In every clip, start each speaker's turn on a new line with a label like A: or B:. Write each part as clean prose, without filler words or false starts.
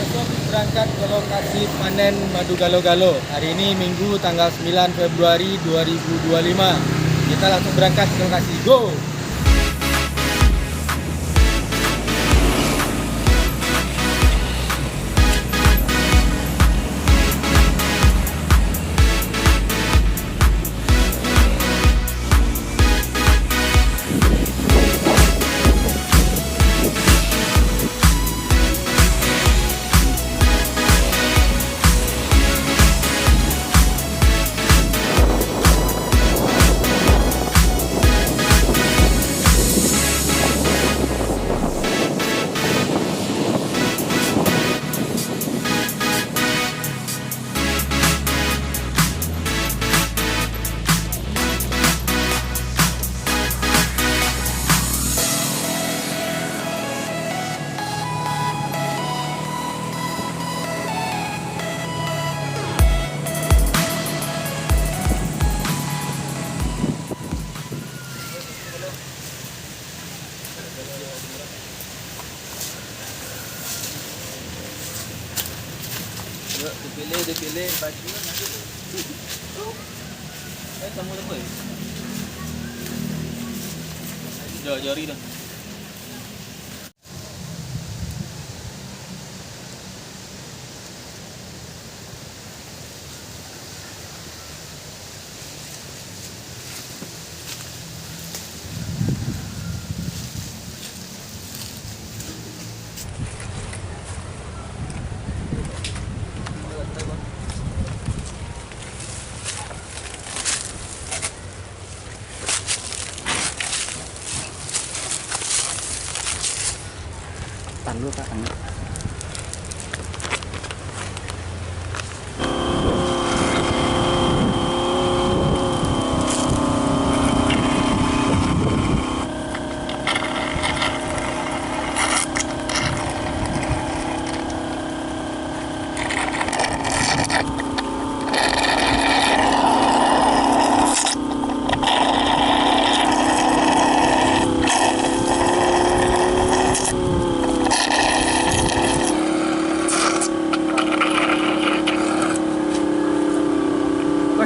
A: langsung berangkat ke lokasi panen madu galo-galo. Hari ini Minggu tanggal 9 Februari 2025. Kita langsung berangkat ke lokasi. Go!
B: Yuk, dipilih baju nanti. Kamu apa ya? Jari dah.
C: Tahan dulu Kak, tahan.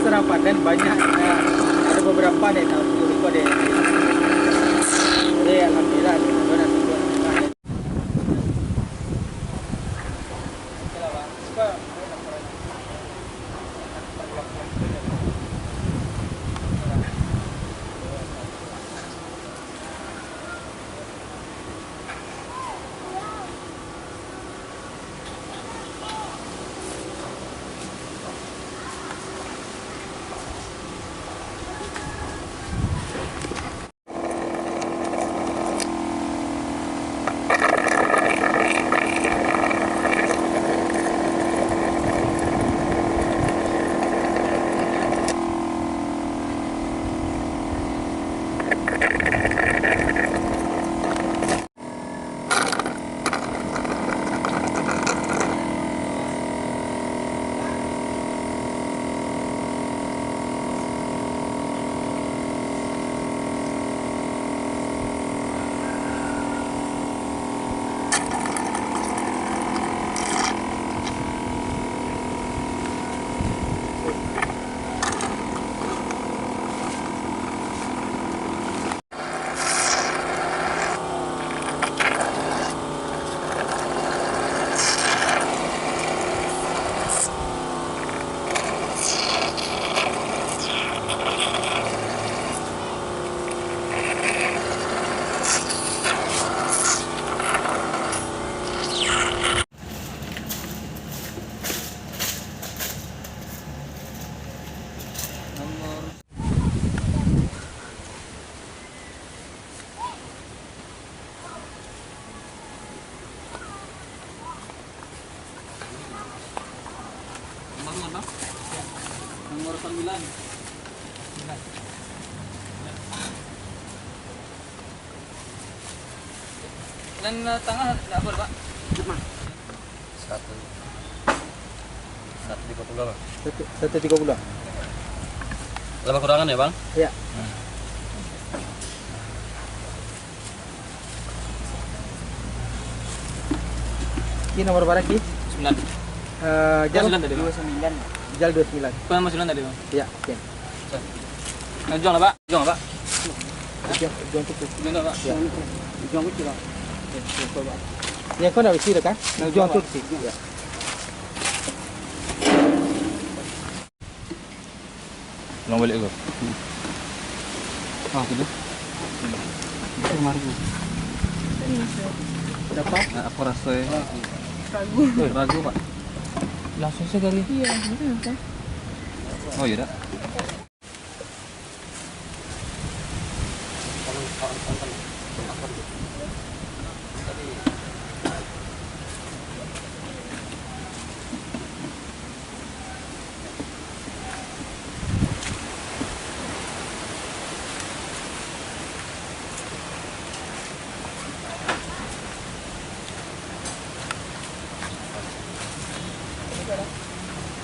A: Serang panen banyak, ada beberapa deh, tahu dulu deh. Jadi alhamdulillah kita nanti buat.
B: Nomor 9. Dan tengah apa Pak?
C: Satu
B: 130 Bang.
A: 130.
B: Lama kurangan ya Bang?
A: Ya.
C: Ini nomor berapa Ki?
A: 9.
B: 29.
A: Jal
B: 29 tadi, Bang.
C: 29.
A: Jal 29.
B: Kau yang 29 tadi, Bang.
A: Iya, oke.
B: Jual lah, Pak. Jual, Pak.
A: Jual tuh.
B: Jual, Pak.
A: Ya.
C: Jual kecil lah.
A: Ya kau nak isi kan? Jual tuh sih. Ya.
B: Long balik ke? Ah, gitu.
A: Berapa?
B: Nah, aku rasa
D: Ragu.
B: ragu, Pak. Langsung sekali.
D: Iya, betul kan?
B: Oh, iya dah.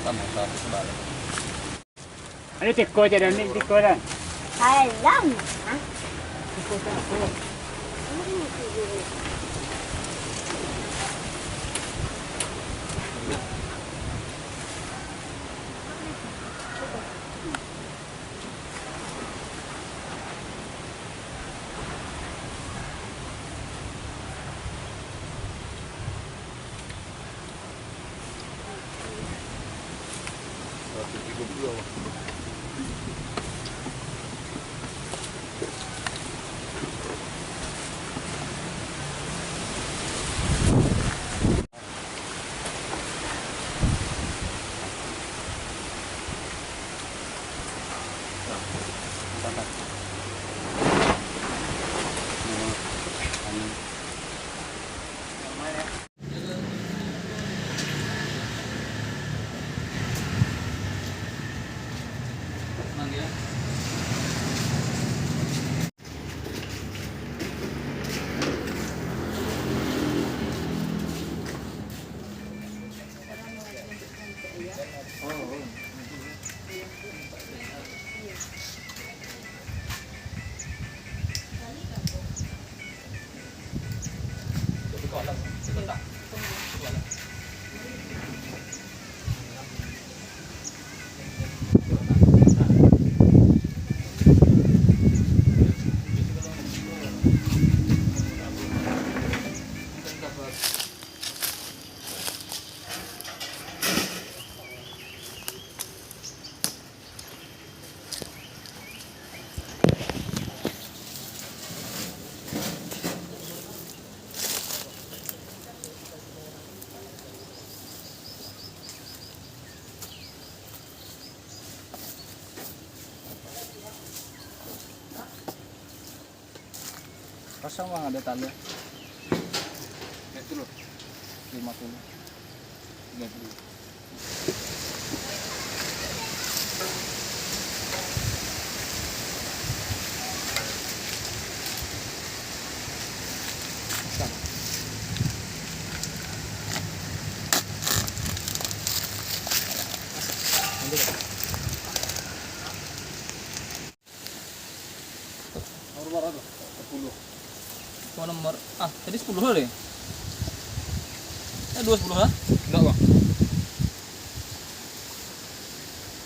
B: Sama satu sebalik.
C: Ano tiko dyan? Ano tiko lang?
D: Alam. Ha?
A: Kosong bang, ada tanda. Itu loh. 50. 30.
B: Nomor berapa? 10. Oh, nomor tadi 10 lah deh. 20 lah.
A: Enggak bang.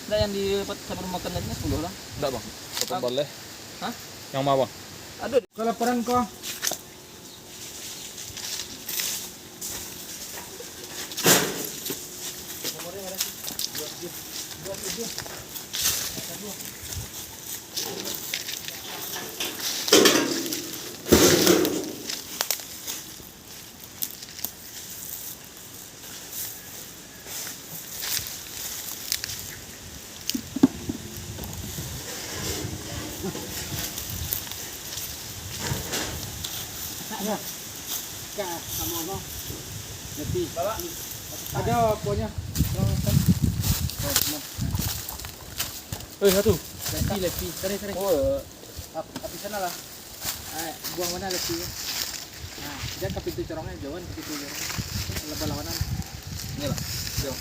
B: Nah, yang di sabar makan tadi 10 lah.
A: Enggak bang. Potong boleh.
B: Hah?
A: Yang mana bang?
B: Aduh.
A: Kalau laporan kau. Ada apanya?
B: Satu.
A: Lepi. Tarik.
B: Oh,
A: Api sana lah. Buang mana lepi? Nah, jangan ke pintu corongnya, jauhan ke pintu corong. Lawan-lawanan.
B: ini lah. Jom.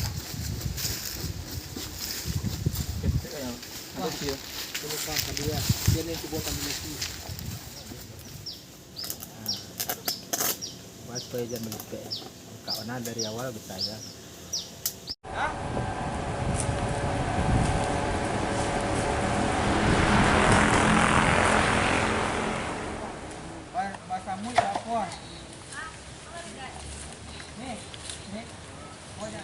B: Ada sih.
A: Dulu bang, kedua. Dia nih buatan lepi. Basi. supaya jangan melipet. Karena dari awal bisa ya. Bahasamu ya apa? Nih, oh ya.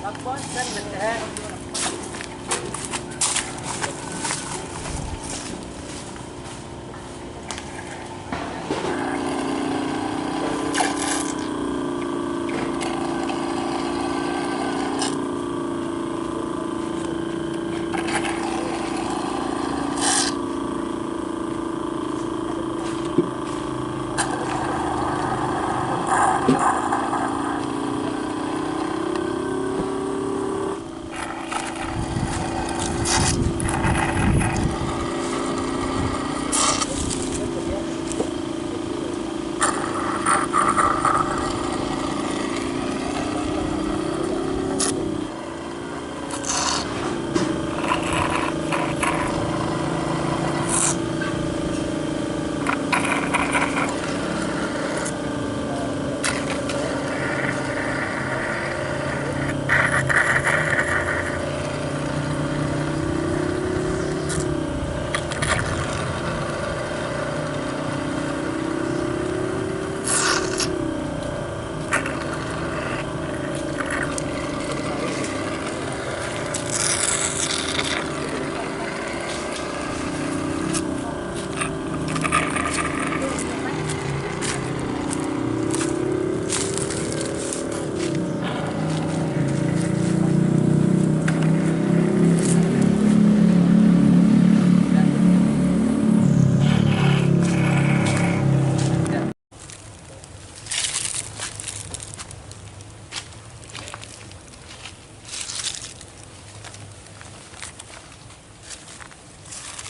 A: Lapon kan bener.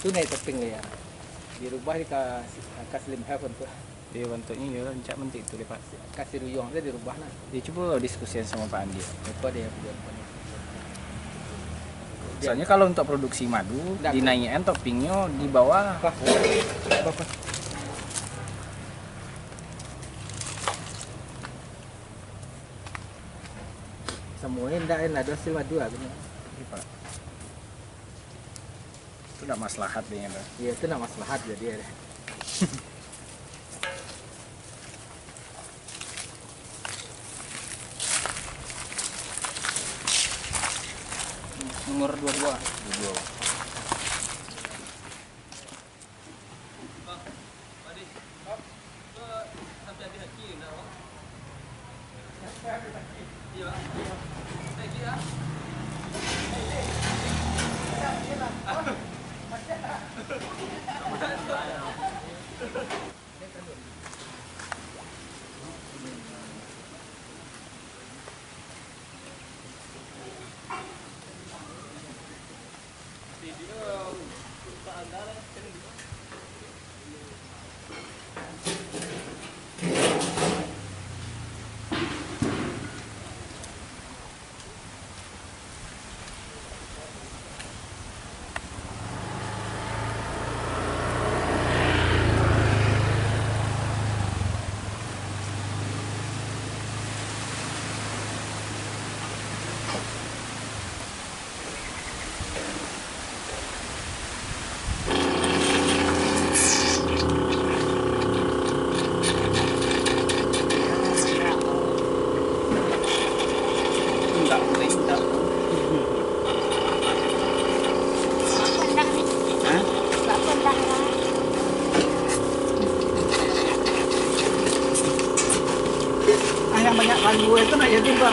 A: Itu naik topping ya. Dirubah kasih lim heaven tuh.
C: Dia bentuknya ya cak mentik itu lepas.
A: Kasih ruyong aja dirubah nah.
C: Dia coba diskusikan sama Pak Andi.
A: Apa dia buat.
C: Soalnya kalau untuk produksi madu dinaikin toppingnya di bawah.
A: Apa? Semuanya enggak ada hasil madu lah bener.
C: Pak. Itu enggak maslahat dia.
A: Iya itu enggak maslahat jadi ya.
B: Nomor 22. Yang banyak kaldu itu nak jadi enggak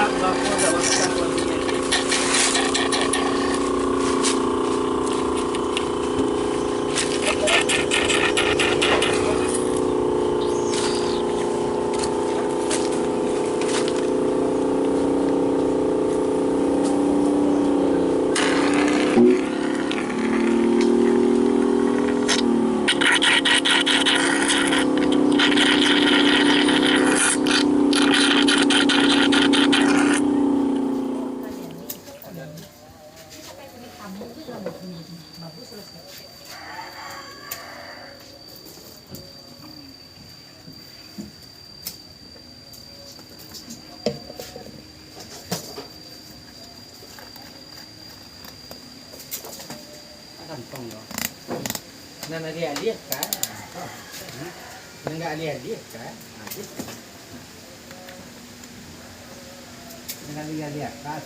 A: lihat-lihat kan? Nggak lihat-lihat kan? Nggak lihat-lihat kan?